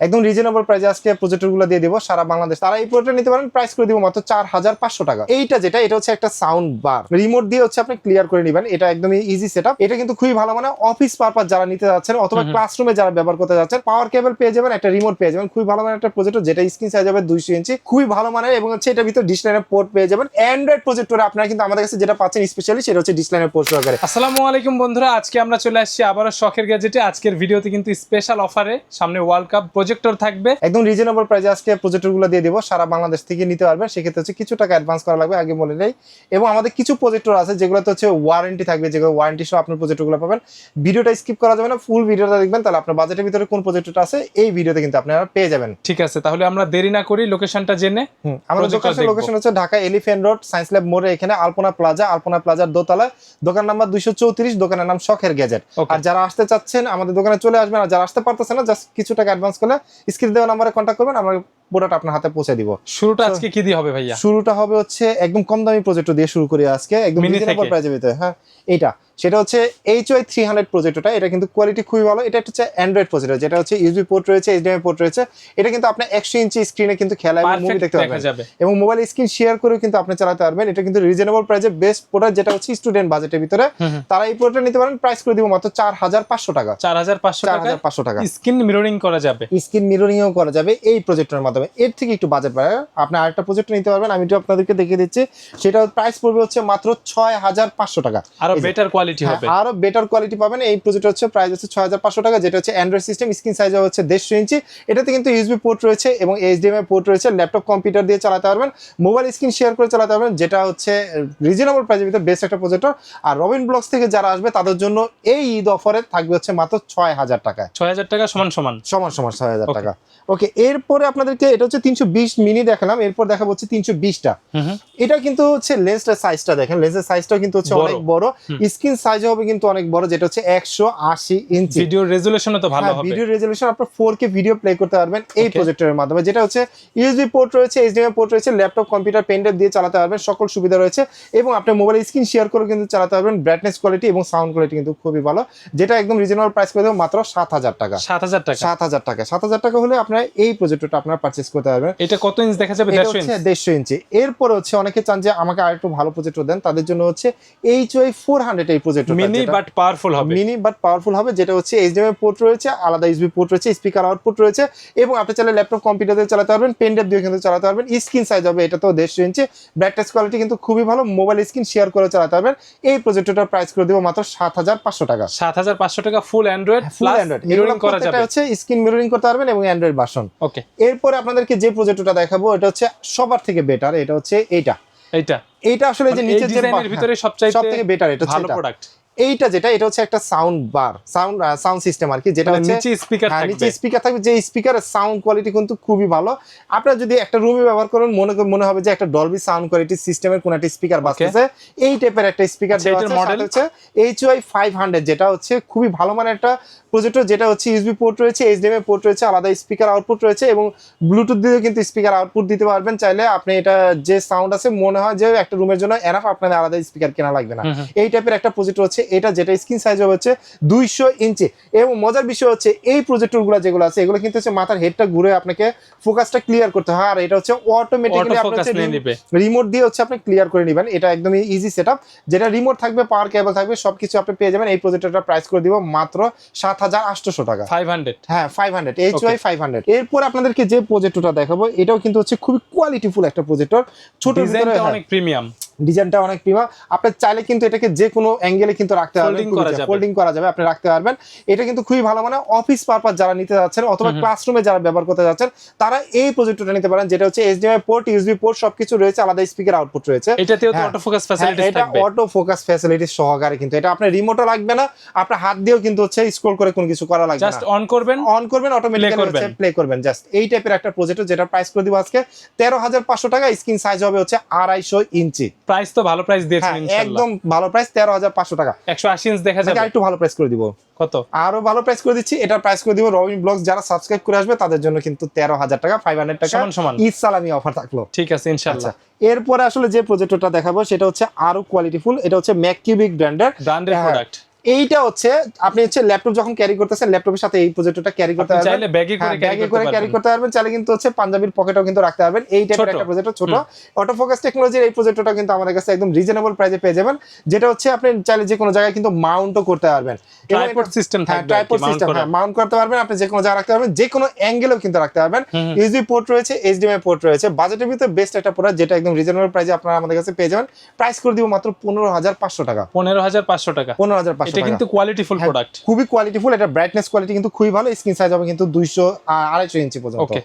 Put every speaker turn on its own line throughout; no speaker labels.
একদম রিজনেবল প্রাইসে আজকে প্রজেক্টরগুলো দিয়ে দিব সারা বাংলাদেশ। তারা এই প্রজেক্টর নিতে পারেন, প্রাইস করে দিব মাত্র 4500 টাকা। এইটা যেটা এটা হচ্ছে একটা সাউন্ড বার, রিমোট দিয়ে হচ্ছে আপনি ক্লিয়ার করে নেবেন। এটা একদমই ইজি সেটআপ। এটা কিন্তু খুবই ভালো, মানে অফিস পারপাস যারা নিতে যাচ্ছেন অথবা ক্লাসরুমে যারা ব্যবহার করতে যাচ্ছেন, পাওয়ার কেবল পেয়ে যাবেন, একটা রিমোট পেয়ে যাবেন। খুবই ভালো মানের একটা প্রজেক্টর, যেটা স্ক্রিন সাইজ হবে 200 ইঞ্চি, খুবই ভালো মানের। এবং হচ্ছে এটার ভিতর ডিশ লাইনের পোর্ট পেয়ে যাবেন। অ্যান্ড্রয়েড প্রজেক্টরে আপনারা কিন্তু আমাদের কাছে যেটা পাচ্ছেন স্পেশালি সেটা হচ্ছে ডিশ লাইনের পোর্ট সহকারে।
আসসালামু আলাইকুম বন্ধুরা, আজকে আমরা চলে আসছি আবারও শখের গ্যাজেটে। আজকের ভিডিওতে কিন্তু স্পেশাল অফারে সামনে ওয়ার্ল্ড কাপ প্রজেক্টর থাকবে।
একদম রিজনেবল প্রাইসে আজকে প্রজেক্টরগুলো দিয়ে দিব, সারা বাংলাদেশ থেকে নিতে পারবেন। সেক্ষেত্রে হচ্ছে কিছু টাকা অ্যাডভান্স করা লাগবে, আগে বলে নেই। এবং আমাদের কিছু প্রজেক্টর আছে যেগুলোতে হচ্ছে ওয়ারেন্টি থাকবে, যেগুলো ওয়ারেন্টি সহ আপনার প্রজেক্টরগুলো পাবেন। ভিডিওটা স্কিপ করা যাবে না, ফুল ভিডিওটা দেখবেন, তাহলে আপনার বাজেটের ভিতরে কোন প্রজেক্টরটা আছে এই ভিডিওতে কিন্তু আপনারা পেয়ে যাবেন।
ঠিক আছে, তাহলে আমরা দেরি না করি লোকেশনটা জেনে
আমাদের দোকানের লোকেশন হচ্ছে Dhaka elephant road, science lab মোড়ে, এখানে আলপনা প্লাজা, আলপনা প্লাজার দোতলায়, দোকান নাম্বার 234, দোকানের নাম শখের গ্যাজেট। আর যারা আসতে চাচ্ছেন আমাদের দোকানে চলে আসবেন, আর যারা আসতে পারতেছেন না জাস্ট কিছু টাকা অ্যাডভান্স করলে স্ক্রিন দেওয়া নাম্বারে কন্ট্যাক্ট করবেন, আমরা প্রোডাক্ট আপনার হাতে পৌঁছে দিব।
শুরুটা আজকে কি দিয়ে হবে ভাইয়া?
শুরুটা হবে হচ্ছে একদম কম দামি প্রজেক্টর দিয়ে শুরু করি আজকে, একদম রিজনেবল প্রাইসের ভিতরে। হ্যাঁ, এইটা সেটা হচ্ছে HY 300 প্রজেক্টরটা। এটা কিন্তু কোয়ালিটি খুবই ভালো। এটা হচ্ছে অ্যান্ড্রয়েড প্রজেক্টর, যেটা হচ্ছে ইউএসবি পোর্ট রয়েছে, HDMI পোর্ট রয়েছে। এটা কিন্তু আপনি 100 ইঞ্চি স্ক্রিনে কিন্তু খেলা এবং মুভি দেখতে পারবেন, এবং মোবাইল স্ক্রিন শেয়ার করেও কিন্তু আপনি চালাতে পারবেন। এটা কিন্তু রিজনেবল প্রাইসে বেস্ট প্রোডাক্ট, যেটা হচ্ছে স্টুডেন্ট বাজেটের ভিতরে তারা এই প্রোডাক্টটা নিতে পারেন। প্রাইস করে দিব মাত্র 4500 টাকা।
4500 টাকা স্ক্রিন মিররিং করা যাবে,
স্ক্রিন মিররিংও করা যাবে এই প্রজেক্টরের মাধ্যমে। এর থেকে একটু বাজেট বাড়ায় আপনি আরেকটা প্রজেক্টর নিতে পারবেন, আমি একটু আপনাদেরকে দেখিয়ে দিচ্ছি। সেটা প্রাইস পড়বে হচ্ছে মাত্র 6500 টাকা।
আরো বেটার কোয়ালিটি হবে,
আরো বেটার কোয়ালিটি পাবেন। এই প্রজেক্টর হচ্ছে প্রাইস হচ্ছে 6500 টাকা, যেটা হচ্ছে অ্যান্ড্রয়েড সিস্টেম, স্ক্রিন সাইজ হচ্ছে 150 ইঞ্চি। এটাতে কিন্তু ইউএসবি পোর্ট রয়েছে এবং HDMI পোর্ট রয়েছে। ল্যাপটপ কম্পিউটার দিয়ে চালাতে পারবেন, মোবাইল স্ক্রিন শেয়ার করে চালাতে পারবেন, যেটা হচ্ছে রিজনেবল প্রাইসের ভিতরে বেস্ট একটা প্রজেক্টর। আর রবিন ব্লগস থেকে যারা আসবে তাদের জন্য এই ঈদ অফারে থাকবে হচ্ছে মাত্র 6000 টাকা।
6000 টাকা সমান
6000 টাকা। ওকে, এরপরে আপনাদেরকে এটা হচ্ছে 320 মিনি দেখালাম, এরপর দেখাবো হচ্ছে 320টা। এটা কিন্তু হচ্ছে লেন্সের সাইজটা দেখেন, লেন্সের সাইজটাও কিন্তু হচ্ছে অনেক বড়, স্ক্রিন সাইজ হবে কিন্তু অনেক বড়, যেটা হচ্ছে 180 ইঞ্চি।
ভিডিও রেজোলিউশনও তো ভালো হবে,
ভিডিও রেজোলিউশন আপনারা 4K ভিডিও প্লে করতে পারবেন এই প্রজেক্টরের মাধ্যমে। যেটা হচ্ছে ইউএসবি পোর্ট রয়েছে, HDMI পোর্ট রয়েছে, ল্যাপটপ কম্পিউটার পেন ড্রাইভ দিয়ে চালাতে পারবেন, সকল সুবিধা রয়েছে। এবং আপনি মোবাইল স্ক্রিন শেয়ার করে কিন্তু চালাতে পারবেন। ব্রাইটনেস কোয়ালিটি এবং সাউন্ড কোয়ালিটি কিন্তু খুবই ভালো, যেটা একদম রিজনেবল প্রাইস করে দেবো মাত্র 7000 টাকা।
7000 টাকা
7000 টাকা হলে আপনারা এই প্রজেক্টরটা আপনারা পারচেজ করতে পারবেন।
এটা কত ইঞ্চ দেখা যাবে?
150 ইঞ্চি। এরপরে হচ্ছে অনেকে চান যে আমাকে আরেকটু ভালো প্রজেক্টর দেন, তাদের জন্য হচ্ছে HY 400 এই প্রজেক্টর,
মিনি বাট পাওয়ারফুল হবে,
মিনি বাট পাওয়ারফুল হবে। যেটা হচ্ছে HDMI পোর্ট রয়েছে, আলাদা USB পোর্ট রয়েছে, স্পিকার আউটপুট রয়েছে, এবং আপনি চাইলে ল্যাপটপ কম্পিউটার দিয়ে চালাতে পারবেন, পেন ড্রাইভ দিয়ে কিন্তু চালাতে পারবেন। স্ক্রিন সাইজ হবে এটা তো 150 ইঞ্চি, ব্রাইটনেস কোয়ালিটি কিন্তু খুবই ভালো, মোবাইল স্ক্রিন শেয়ার করে চালাতে পারবেন। এই প্রজেক্টরটার প্রাইস করে দেব মাত্র 7500 টাকা।
7500 টাকা ফুল অ্যান্ড্রয়েড প্লাস
অ্যান্ড্রয়েড
মিররিং করা যাবে,
এটা হচ্ছে স্ক্রিন মিররিং করতে পারবেন এবং অ্যান্ড্রয়েড ভার্সন।
ওকে,
এরপরে আপনাদেরকে যে প্রজেক্টরটা দেখাবো এটা হচ্ছে সবার থেকে বেটার, এটা হচ্ছে এইটা আসলে যে নিচের যে
ভিতরে সবথেকে
বেটার, এটা
ভালো প্রোডাক্ট।
এইটা যেটা এটা হচ্ছে একটা সাউন্ড বার, সাউন্ড সিস্টেম আর কি, যেটা হচ্ছে
নিচে স্পিকার থাকবে,
নিচে স্পিকার থাকবে। যে স্পিকারের সাউন্ড কোয়ালিটি কিন্তু খুবই ভালো। আপনারা যদি একটা রুমে ব্যবহার করেন মনে হবে যে একটা ডলবি সাউন্ড কোয়ালিটি সিস্টেমের কোন একটা স্পিকার বাজতেছে, এই টাইপের একটা স্পিকার দেওয়া আছে। মডেল হচ্ছে HY 500, যেটা হচ্ছে খুবই ভালো মানের একটা প্রজেক্টর, যেটা হচ্ছে ইউএসবি পোর্ট রয়েছে, HDMI পোর্ট রয়েছে, আলাদা স্পিকার আউটপুট রয়েছে, এবং ব্লুটুথ দিয়ে কিন্তু স্পিকার আউটপুট দিতে পারবেন চাইলে আপনি। এটা যে সাউন্ড আছে মনে হয় যে একটা রুমের জন্য এনাফ, আপনাদের আলাদা স্পিকার কেনা লাগবে না। এই টাইপের একটা প্রজেক্টর হচ্ছে এটা, যেটা স্ক্রিন সাইজ হচ্ছে 200 ইঞ্চি। এবং মজার বিষয় হচ্ছে এই প্রজেক্টরগুলো যেগুলো আছে এগুলো কিন্তু হচ্ছে মাথার হেডটা ঘুরে আপনাকে ফোকাসটা ক্লিয়ার করতে হয়, আর এটা হচ্ছে অটোমেটিক্যালি রিমোট দিয়ে হচ্ছে আপনি ক্লিয়ার করে নেবেন। এটা একদমই ইজি সেটআপ, যেটা রিমোট থাকবে, পাওয়ার কেবল থাকবে, সবকিছু আপনি পেয়ে যাবেন। এই প্রজেক্টরটা প্রাইস করে দিব মাত্র 7800 টাকা।
500,
হ্যাঁ 500, HY 500। এরপর আপনাদেরকে যে প্রজেক্টরটা দেখাবো এটাও কিন্তু হচ্ছে খুবই কোয়ালিটিফুল একটা প্রজেক্টর, ছোট ভিতরে
অনেক প্রিমিয়াম,
ডিজাইনটা অনেক প্রিমিয়াম। আপনি চাইলে কিন্তু এটাকে যে কোনো অ্যাঙ্গেলে কিন্তু রাখতে পারবেন, ফোল্ডিং করা যাবে, আপনি রাখতে পারবেন। এটা কিন্তু খুবই ভালো, মানে অফিস পারপাস যারা নিতে যাচ্ছেন অথবা ক্লাসরুমে যারা ব্যবহার করতে যাচ্ছেন তারা এই প্রজেক্টরটা নিতে পারেন, যেটা হচ্ছে HDMI পোর্ট, USB পোর্ট সবকিছু রয়েছে, আলাদা স্পিকার আউটপুট রয়েছে।
এটাতেও তো অটো ফোকাস ফ্যাসিলিটিস থাকবে,
এটা অটো ফোকাস ফ্যাসিলিটি সহকারে কিন্তু এটা আপনার রিমোটও লাগবে না, আপনার হাত দিয়েও কিন্তু হচ্ছে স্ক্রল করে কোনো কিছু করা লাগবে না,
জাস্ট অন করবেন
অটোমেটিক্যালি হচ্ছে প্লে করবেন। জাস্ট এই টাইপের একটা প্রজেক্টর, যেটা প্রাইস করে দিব আজকে 13500 টাকা। স্ক্রিন সাইজ হবে হচ্ছে 250 ইঞ্চি।
প্রাইস তো ভালো প্রাইস দিয়েছেন ইনশাআল্লাহ,
একদম ভালো প্রাইস, 13500 টাকা।
180 ইঞ্চ দেখা যাবে,
একটু ভালো প্রাইস করে দিব।
কত?
আরো ভালো প্রাইস করে দিচ্ছি, এটার প্রাইস করে দিব রবিন ব্লগস যারা সাবস্ক্রাইব করে আসবে তাদের জন্য কিন্তু 13000 টাকা, 500 টাকা
সমান
ঈদ সালামি অফার থাকলো।
ঠিক আছে ইনশাআল্লাহ।
এরপরে আসলে যে প্রজেক্টরটা দেখাবো সেটা হচ্ছে আরো কোয়ালিটিফুল, এটা হচ্ছে ম্যাককিউবিক ব্র্যান্ডের
প্রোডাক্ট।
এইটা হচ্ছে আপনি হচ্ছে ল্যাপটপ যখন ক্যারি করতেছেন ল্যাপটপের সাথে এই প্রজেক্টরটা ক্যারি করতে পারবেন,
চাইলে ব্যাগে করে
ক্যারি করতে পারবেন, চাইলে কিন্তু হচ্ছে পাঞ্জাবির পকেটেও কিন্তু রাখতে পারবেন। এই টাইপের একটা প্রজেক্টর, ছোট অটোফোকাস টেকনোলজির এই প্রজেক্টরটা কিন্তু আমাদের কাছে একদম রিজনেবল প্রাইসে পেয়ে যাবেন, যেটা হচ্ছে আপনি চাইলে যে কোনো জায়গায় কিন্তু মাউন্টও করতে পারবেন।
ট্রাইপড সিস্টেম থাকবে,
ট্রাইপড সিস্টেম মাউন্ট করতে পারবেন, আপনি যে কোনো জায়গায় রাখতে পারবেন, যে কোনো অ্যাঙ্গেলেও কিন্তু রাখতে পারবেন। ইউএসবি পোর্ট রয়েছে, এইচডিএমআই পোর্ট রয়েছে, বাজেটের ভিতরে বেস্ট একটা প্রোডাক্ট, যেটা একদম রিজনেবল প্রাইসে আপনারা আমাদের কাছে পেয়ে যাবেন। প্রাইস করে দিব মাত্র 15,500 টাকা।
15,500 টাকা।
15,500
এটা কিন্তু কোয়ালিটিফুল প্রোডাক্ট,
খুবই কোয়ালিটিফুল। এটা ব্রাইটনেস কোয়ালিটি কিন্তু খুবই ভালো, স্ক্রিন সাইজ হবে কিন্তু 200-250 ইঞ্চি পর্যন্ত।
ওকে,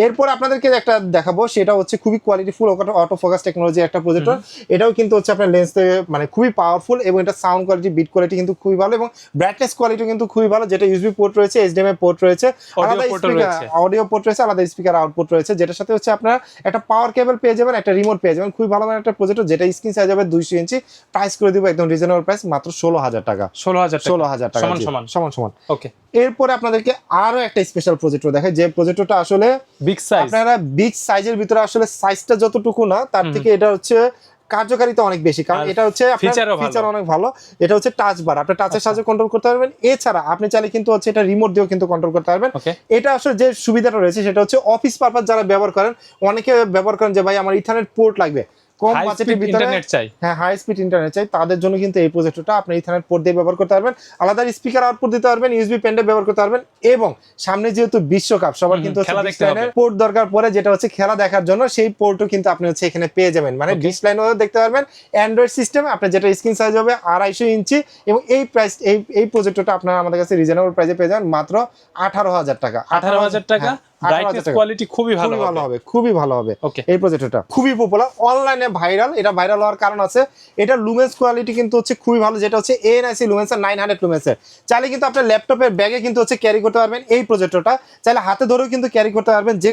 এরপর আপনাদেরকে একটা দেখাবো, সেটা হচ্ছে খুবই কোয়ালিটিফুল অটো ফোকাস টেকনোলজি একটা প্রজেক্টর। এটাও কিন্তু হচ্ছে আপনার লেন্স থেকে মানে খুবই পাওয়ারফুল, এবং এটা সাউন্ড কোয়ালিটি, বিট কোয়ালিটি কিন্তু খুবই ভালো, এবং ব্রাইটনেস কোয়ালিটি কিন্তু খুবই ভালো। যেটা ইউএসবি পোর্ট রয়েছে, এইচডিএমআই পোর্ট রয়েছে, আলাদা স্পিকার অডিও পোর্ট রয়েছে, আলাদা স্পিকার আউটপুট রয়েছে, যেটার সাথে হচ্ছে আপনারা একটা পাওয়ার কেবল পেয়ে যাবেন, একটা রিমোট পেয়ে যাবেন। খুবই ভালো মানে একটা প্রজেক্টর, যেটা স্ক্রিন সাইজ হবে 200 ইঞ্চি। প্রাইস করে দিব একদম রিজনেবল প্রাইস, মাত্র 16,000 টাকা।
16,000 টাকা
সমান।
ওকে,
এরপরে আপনাদেরকে আরো একটা স্পেশাল প্রজেক্টর দেখাই, যে প্রজেক্টরটা আসলে
বিগ সাইজ।
আপনারা বিগ সাইজের ভিতরে আসলে সাইজটা যতটুকু না, তার থেকে এটা হচ্ছে কার্যকারিতা অনেক বেশি, কারণ এটা হচ্ছে ফিচার অনেক ভালো। এটা হচ্ছে টাচ বার, আপনি টাচের সাহায্যে কন্ট্রোল করতে পারবেন। এছাড়া আপনি চাইলে কিন্তু হচ্ছে এটা রিমোট দিয়েও কিন্তু কন্ট্রোল করতে পারবেন। এটা আসলে যে সুবিধাটা রয়েছে সেটা হচ্ছে অফিস পারপাস যারা ব্যবহার করেন, অনেকে ব্যবহার করেন যে ভাই আমার ইথারনেট পোর্ট লাগবে, কম বাজেটের ভিতরে হাই স্পিড ইন্টারনেট চাই, তাদের জন্য কিন্তু এই প্রজেক্টরটা আপনি ইথারনেট পোর্ট দিয়ে ব্যবহার করতে পারবেন, আলাদা স্পিকার আউটপুট দিতে পারবেন, ইউএসবি পেন ড্রাইভ ব্যবহার করতে পারবেন। এবং সামনে যেহেতু বিশ্বকাপ, সবার কিন্তু পোর্ট দরকার পড়ে, যেটা হচ্ছে খেলা দেখার জন্য, সেই পোর্টও কিন্তু আপনি হচ্ছে এখানে পেয়ে যাবেন, মানে ডিশ লাইনও দেখতে পারবেন। অ্যান্ড্রয়েড সিস্টেম, আপনার যেটা স্ক্রিন সাইজ হবে 250 ইঞ্চি, এবং এই প্রাইস এই প্রজেক্টরটা আপনারা আমাদের কাছে রিজনেবল প্রাইসে পেয়ে যাবেন মাত্র 18,000 টাকা।
18,000 টাকা। ব্রাইটনেস কোয়ালিটি খুবই ভালো হবে,
খুবই ভালো হবে। এই প্রজেক্টরটা খুবই পপুলার, অনলাইনে ভাইরাল। এটা ভাইরাল হওয়ার কারণ আছে, এটা লুমেন্স কোয়ালিটি কিন্তু হচ্ছে খুবই ভালো, যেটা হচ্ছে এএনআইসি লুমেন্সের 900 লুমেন্সের। চাইলে কিন্তু আপনার ল্যাপটপের ব্যাগে কিন্তু হচ্ছে ক্যারি করতে পারবেন এই প্রজেক্টরটা, চাইলে হাতে ধরেও কিন্তু ক্যারি করতে পারবেন, যে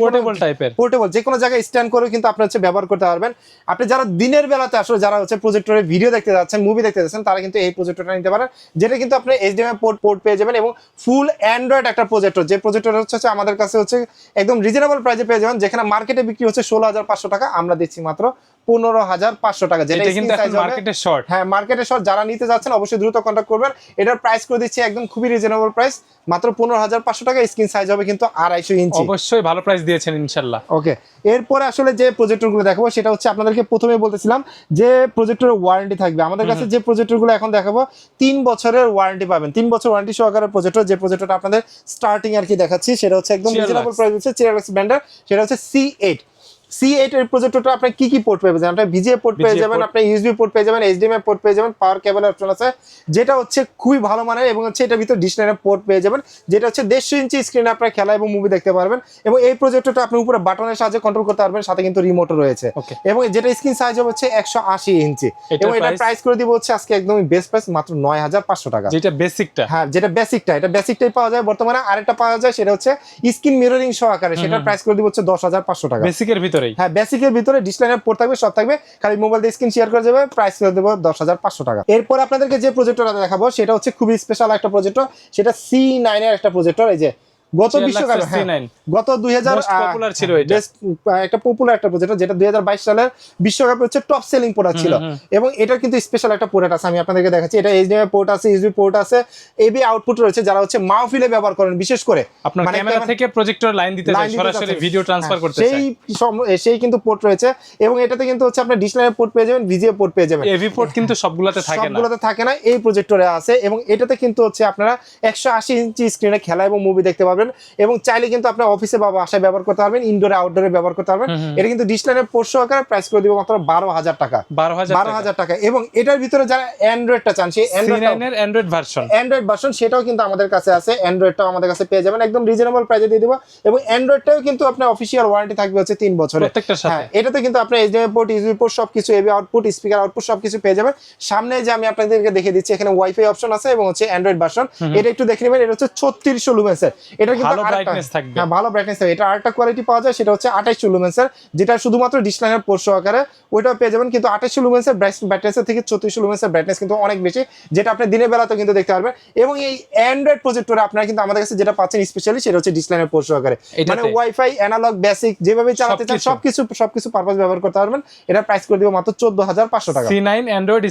পোর্টেবল যে কোনো জায়গায় স্ট্যান্ড করেও কিন্তু আপনি হচ্ছে ব্যবহার করতে পারবেন। আপনি যারা দিনের বেলাতে আসলে যারা হচ্ছে প্রজেক্টরে ভিডিও দেখতে যাচ্ছেন, মুভি দেখতে যাচ্ছেন, তারা কিন্তু এই প্রজেক্টরটা নিতে পারেন, যেটা কিন্তু আপনি এইচডিএমআই পোর্ট পেয়ে যাবেন, এবং ফুল অ্যান্ড্রয়েড একটা প্রজেক্টর। যে প্রজেক্টর হচ্ছে আমাদের কাছে হচ্ছে একদম রিজনেবল প্রাইসে পেয়ে যাবেন, যেখানে মার্কেটে বিক্রি হচ্ছে 16,500 টাকা, আমরা দিচ্ছি মাত্র 15,500 টাকা। যেটা মার্কেটে শর্ট, যারা নিতে যাচ্ছেন অবশ্যই দ্রুত কন্টাক্ট করবেন। এটার প্রাইস করে দিচ্ছি একদম খুবই রিজনেবল প্রাইস, মাত্র 15,500 টাকা। স্ক্রিন সাইজ হবে কিন্তু 250 ইঞ্চি।
অবশ্যই ভালো প্রাইস দিয়েছেন ইনশাআল্লাহ।
ওকে, এরপরে আসলে যে প্রজেক্টরগুলো দেখাবো, সেটা হচ্ছে আপনাদেরকে প্রথমে বলতেছিলাম যে প্রজেক্টরের ওয়ারেন্টি থাকবে আমাদের কাছে। যে প্রজেক্টরগুলো এখন দেখাবো 3 বছরের ওয়ারেন্টি পাবেন, 3 বছর ওয়ারেন্টি সহকারে প্রজেক্টর। যে প্রজেক্টরটা আপনাদের স্টার্টিং আর কি দেখাচ্ছি, সেটা হচ্ছে একদম রিজনেবল প্রাইস হচ্ছে চেয়ারলক্স ব্র্যান্ডের, সেটা হচ্ছে C8 এর প্রজেক্টরটা আপনি কি পোর্ট পেয়ে যাবেন? আপনি VGA পোর্ট পেয়ে যাবেন, আপনি ইউএসবি পোর্ট পেয়ে যাবেন, HDMI পোর্ট পেয়ে যাবেন, পাওয়ার কেবল অপশন আছে, যেটা হচ্ছে খুবই ভালো মানের, এবং হচ্ছে এটার ভিতর ডিশ লাইনের পোর্ট পেয়ে যাবেন, যেটা হচ্ছে 150 ইঞ্চি স্ক্রিনে আপনার খেলা এবং মুভি দেখতে পারবেন। এবং এই প্রজেক্টরটা আপনি উপরে বাটনের সাহায্যে কন্ট্রোল করতে পারবেন, সাথে কিন্তু রিমোটও রয়েছে, এবং যেটা স্ক্রিন সাইজ হবে হচ্ছে 180 ইঞ্চি। এবং এটা প্রাইস করে দিব হচ্ছে আজকে একদমই বেস্ট প্রাইস, মাত্র 9,500 টাকা।
যেটা বেসিকটা,
হ্যাঁ যেটা বেসিকটা, এটা বেসিকটাই পাওয়া যায় বর্তমানে। আরেকটা পাওয়া যায়, সেটা হচ্ছে স্ক্রিন মিররিং সহকারে, সেটার প্রাইস করে দিব হচ্ছে 10,500 টাকা।
বেসিকের ভিতরেই,
হ্যাঁ বেসিকের ভিতরে ডিশ লাইনের পোর্ট থাকবে, সব থাকবে, খালি মোবাইল দিয়ে স্ক্রিন শেয়ার করে যাবে। প্রাইস করে দেবো 10,500 টাকা। এরপর আপনাদেরকে যে প্রজেক্টরটা দেখাবো, সেটা হচ্ছে খুবই স্পেশাল একটা প্রজেক্টর, সেটা C9 এর একটা প্রজেক্টর। এই যে গত বিশ্বকাপে গত 2000
পপুলার ছিল, এটা
একটা পপুলার একটা প্রজেক্টর, যেটা 2022 সালের বিশ্বকাপে হচ্ছে টপ সেলিং প্রোডাক্ট ছিল। এবং এটার কিন্তু স্পেশাল একটা পোর্ট আছে, আমি আপনাদেরকে দেখাচ্ছি। এটা HDMI পোর্ট আছে, USB পোর্ট আছে, AV আউটপুট রয়েছে। যারা হচ্ছে মাহফিলে ব্যবহার করেন, বিশেষ করে
আপনার ক্যামেরা থেকে প্রজেক্টর লাইন দিতে চায়, সরাসরি ভিডিও ট্রান্সফার করতে চায়,
সেই কিন্তু পোর্ট রয়েছে। এবং এটাতে কিন্তু হচ্ছে আপনি ডিশ লাইনের পোর্ট পেয়ে যাবেন, VGA পোর্ট পেয়ে যাবেন।
AV পোর্ট কিন্তু সবগুলোতে
থাকে না, এই প্রজেক্টরে আছে। এবং এটাতে কিন্তু হচ্ছে আপনারা 180 ইঞ্চি স্ক্রিনে খেলা এবং মুভি দেখতে পাবেন, এবং চাইলে কিন্তু আপনার অফিসে বা বাসায় ব্যবহার করতে পারবেন, ইনডোরে আউটডোরে ব্যবহার করতে পারবেন। এটা কিন্তু ডিশ লাইনের পোর্ট সহকারে, প্রাইস করে দিব মাত্র 12,000 টাকা। 12,000 টাকা। এবং এটার ভিতরে যারা অ্যান্ড্রয়েডটা চান, সেই অ্যান্ড্রয়েড ভার্সন সেটাও কিন্তু আমাদের কাছে আছে। অ্যান্ড্রয়েডটাও আমাদের কাছে পেয়ে যাবেন, একদম রিজনেবল প্রাইসে দিয়ে দিব। এবং অ্যান্ড্রয়েডটাও কিন্তু আপনার অফিশিয়াল ওয়ারেন্টি থাকবে হচ্ছে 3 বছরের
প্রত্যেকটার সাথে।
হ্যাঁ, এটাতে কিন্তু আপনার HDMI পোর্ট, USB পোর্ট সবকিছু, AV আউটপুট, স্পিকার আউটপুট সবকিছু পেয়ে যাবেন। সামনে যে আমি আপনাদেরকে দেখিয়ে দিচ্ছি, এখানে ওয়াইফাই অপশন আছে, এবং হচ্ছে অ্যান্ড্রয়েড ভার্সন। এটা একটু দেখে নেবেন, এটা হচ্ছে 3600 লুমেন্সের। এটা কিন্তু
ভালো ব্রাইটনেস থাকবে।
হ্যাঁ ভালো ব্রাইটনেস থাকবে। এটা আরেকটা কোয়ালিটি পাওয়া যায়, সেটা হচ্ছে 2800 লুমেন্সের, যেটা শুধুমাত্র ডিশ লাইনের পোর্ট সহকারে ওইটাও পেয়ে যাবেন। কিন্তু 2800 লুমেন্সের ব্রাইটনেসের থেকে 3400 লুমেন্সের ব্রাইটনেস কিন্তু অনেক বেশি, যেটা আপনি দিনের বেলাতেও কিন্তু দেখতে পারবেন। এবং এই অ্যান্ড্রয়েড প্রজেক্টরে আপনারা কিন্তু আমাদের কাছে যেটা পাচ্ছেন স্পেশালি, সেটা হচ্ছে ডিশ লাইনের পোর্ট সহকারে, মানে ওয়াইফাই, অ্যানালগ, বেসিক যেভাবে চালাতে চান সবকিছু পারপাস ব্যবহার করতে পারবেন। এটা প্রাইস করে দিব মাত্র 14500 টাকা।
C9 অ্যান্ড্রয়েড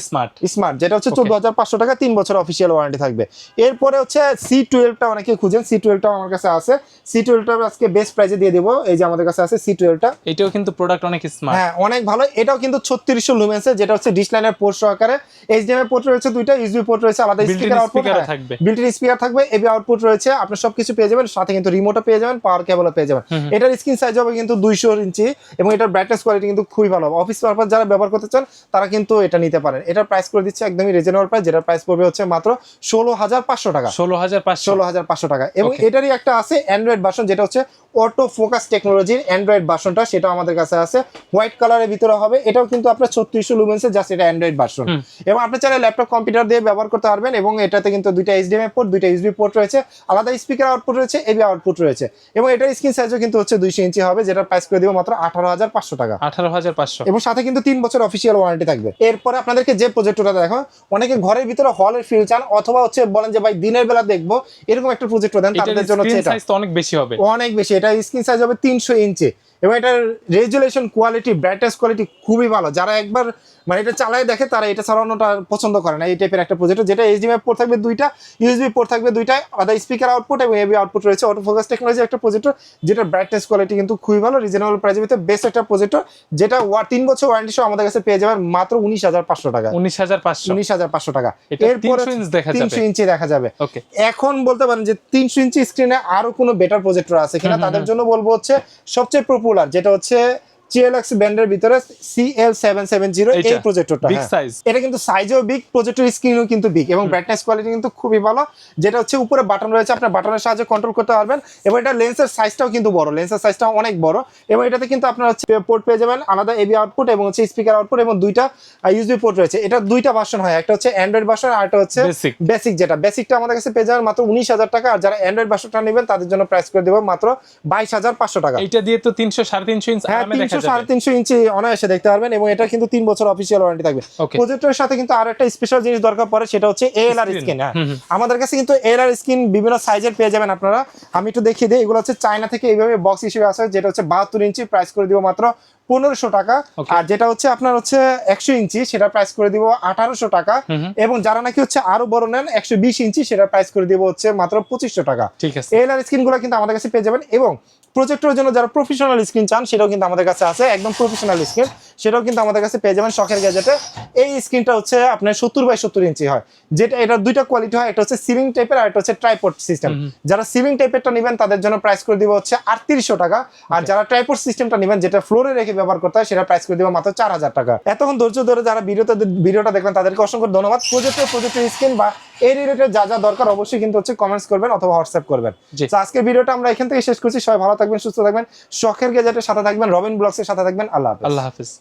স্মার্ট, যেটা
হচ্ছে 14500 টাকা, 3 বছর অফিশিয়াল ওয়ারেন্টি থাকবে। এরপরে হচ্ছে C12টা অনেকে খুঁজেন, C12টা আমার কাছে আছে। C12টা আজকে বেস্ট প্রাইসে দিয়ে দেব। এই যে আমাদের কাছে আছে C12টা,
এটাও কিন্তু প্রোডাক্ট অনেক স্মার্ট,
হ্যাঁ অনেক ভালো। এটাও কিন্তু 3600 লুমেন্সের, যেটা হচ্ছে ডিশ লাইনের পোর্ট সহকারে। HDMI পোর্ট রয়েছে দুইটা, USB পোর্ট রয়েছে, আলাদা স্পিকার আউটপুট
থাকবে,
বিল্ট ইন স্পিকার থাকবে, এবি আউটপুট রয়েছে, আপনি সবকিছু পেয়ে যাবেন। সাথে কিন্তু রিমোটও পেয়ে যাবেন, পাওয়ার কেবলও পেয়ে যাবেন। এটার স্ক্রিন সাইজ হবে কিন্তু 200 ইঞ্চি এবং এটার ব্রাইটনেস কোয়ালিটি কিন্তু খুবই ভালো। অফিস পারপাস যারা ব্যবহার করতে চান তারা কিন্তু এটা নিতে পারেন। এটার প্রাইস করে দিচ্ছে একদমই রিজনেবল প্রাইস, যেটার প্রাইস পড়বে হচ্ছে মাত্র 16500 টাকা। 16500 টাকা। এবং এটারই একটা আছে অ্যান্ড্রয়েড ভার্সন, যেটা হচ্ছে অটো ফোকাস টেকনোলজির অ্যান্ড্রয়েড ভার্সনটা, সেটা আমাদের কাছে আছে। হোয়াইট কালারের ভিতরে হবে, এটাও কিন্তু আপনার 3600 লুমেন্সের, জাস্ট এটা অ্যান্ড্রয়েড ভার্সন। এবং আপনি চাইলে ল্যাপটপ কম্পিউটার দিয়ে ব্যবহার করতে পারবেন। এবং এটাতে কিন্তু দুইটা HDMI পোর্ট, দুইটা USB পোর্ট রয়েছে, আলাদা স্পিকার আউটপুট রয়েছে, এবি আউটপুট রয়েছে। এবং এটার স্ক্রিন সাইজও কিন্তু হচ্ছে 200 ইঞ্চি হবে, যেটা প্রাইস করে দিব মাত্র 18500 টাকা।
18500,
এবং সাথে কিন্তু 3 বছর অফিশিয়াল ওয়ারেন্টি থাকবে। এরপরে আপনাদেরকে যে প্রজেক্টরটা দেখো, অনেকে ঘরের ভিতরে হলের ফিল চান, অথবা হচ্ছে বলেন যে ভাই দিনের বেলা দেখবো, এরকম একটা প্রজেক্টর দেন, তাদের জন্য হচ্ছে এটা
অনেক বেশি হবে,
অনেক বেশি। এটা স্ক্রিন সাইজ হবে 300 ইঞ্চি এবং এটার রেজুলেশন কোয়ালিটি, ব্রাইটনেস কোয়ালিটি খুবই ভালো। যারা একবার মানে এটা চালায় দেখে তারা এটা চালানোটা পছন্দ করে না। এই টাইপের একটা প্রজেক্টর, যেটা HDMI পোর্ট থাকবে দুইটা, USB পোর্ট থাকবে দুইটা, আলাদা স্পিকার আউটপুট এবং এবি আউটপুট রয়েছে, অটো ফোকাস টেকনোলজি একটা প্রজেক্টর, যেটা ব্রাইটনেস কোয়ালিটি কিন্তু খুবই ভালো, রিজনেবল প্রাইসের ভিতরে বেস্ট একটা প্রজেক্টর, যেটা 3 বছর ওয়ারেন্টি সহ আমাদের কাছে পেয়ে যাবেন মাত্র 19500 টাকা। 19500 টাকা। এরপর 300 ইঞ্চি দেখা যাবে। এখন বলতে পারেন যে 300 ইঞ্চি স্ক্রিনে আরো কোনো বেটার প্রজেক্টর আছে কিনা, তাদের জন্য বলবো হচ্ছে সবচেয়ে পপুলার, যেটা হচ্ছে CLX ব্র্যান্ডের ভিতরে CL770 এই প্রজেক্টরটা। এটা কিন্তু সাইজও বিগ, প্রজেক্টর স্ক্রিনও কিন্তু বিগ এবং ব্রাইটনেস কোয়ালিটি কিন্তু খুবই ভালো। যেটা হচ্ছে উপরে বাটন রয়েছে, আপনার বাটনের সাহায্যে কন্ট্রোল করতে পারবেন। এবং এটা লেন্সের সাইজটাও কিন্তু বড়, লেন্সের সাইজটা অনেক বড়। এবং এটাতে কিন্তু আপনার হচ্ছে পোর্ট পেয়ে যাবেন, আলাদা এবি আউটপুট এবং হচ্ছে স্পিকার আউটপুট এবং দুইটা USB পোর্ট রয়েছে। এটা দুইটা ভার্সন হয়, একটা হচ্ছে অ্যান্ড্রয়েড ভার্সন আর একটা হচ্ছে বেসিক। যেটা বেসিকটা আমাদের কাছে পেয়ে যাবেন মাত্র 19000 টাকা, আর যারা অ্যান্ড্রয়েড ভার্সনটা নেবেন তাদের জন্য প্রাইস করে দেব মাত্র 22500 টাকা।
এটা দিয়ে তো 300 350 ইঞ্চি আরামে দেখা যাবে,
350 ইঞ্চি অনায়াসে দেখতে পারবেন। এবং এটা কিন্তু 3 বছর অফিশিয়াল ওয়ারেন্টি থাকবে। প্রজেক্টরের সাথে কিন্তু আরো একটা স্পেশাল জিনিস দরকার পড়ে, সেটা হচ্ছে ALR স্ক্রিন। আমাদের কাছে কিন্তু ALR স্ক্রিন বিভিন্ন সাইজের পেয়ে যাবেন আপনারা। আমি একটু দেখিয়ে দিই, এগুলো হচ্ছে চায়না থেকে এইভাবে বক্স হিসেবে আসে, যেটা হচ্ছে 72 ইঞ্চি, প্রাইস করে দিব মাত্র 1500 টাকা। আর যেটা হচ্ছে আপনার হচ্ছে 100 ইঞ্চি, সেটা প্রাইস করে দিব 1800 টাকা। এবং যারা নাকি হচ্ছে আরো বড় নেন 120 ইঞ্চি, সেটা প্রাইস করে দিব হচ্ছে মাত্র 2500 টাকা। ALR স্ক্রিনগুলো কিন্তু আমাদের কাছে পেয়ে যাবেন। এবং প্রজেক্টরের জন্য যারা প্রফেশনাল স্ক্রিন চান, সেটাও কিন্তু আমাদের কাছে আছে, একদম প্রফেশনাল স্ক্রিন, সেটাও কিন্তু আমাদের কাছে পেয়ে যাবেন শখের গ্যাজেটে। এই স্ক্রিনটা হচ্ছে আপনার 70x70 ইঞ্চি হয়, যেটা এটা দুইটা কোয়ালিটি হয়, একটা হচ্ছে সিলিং টাইপের আর একটা হচ্ছে ট্রাইপড সিস্টেম। যারা সিলিং টাইপেরটা নেবেন তাদের জন্য প্রাইস করে দিব হচ্ছে 3800 টাকা। আর যারা ট্রাইপড সিস্টেমটা নেবেন, যেটা ফ্লোরে রেখে ব্যবহার করতে হয়, সেটা প্রাইস করে দিব মাত্র 4000 টাকা। এতক্ষণ ধৈর্য ধরে যারা ভিডিওটা দেখবেন তাদেরকে অসংখ্য ধন্যবাদ। প্রজেক্টর স্ক্রিন বা এই রিলেটেড যা যা দরকার অবশ্যই কিন্তু হচ্ছে কমেন্টস করবেন অথবা হোয়াটসঅ্যাপ করবেন। তো আজকের ভিডিওটা আমরা এখান থেকে শেষ করছি। সবাই ভালো থাকবেন, সুস্থ থাকবেন, শখের গ্যাজেটের সাথে থাকবেন, রবিন ব্লগসের সাথে থাকবেন। আল্লাহ হাফেজ।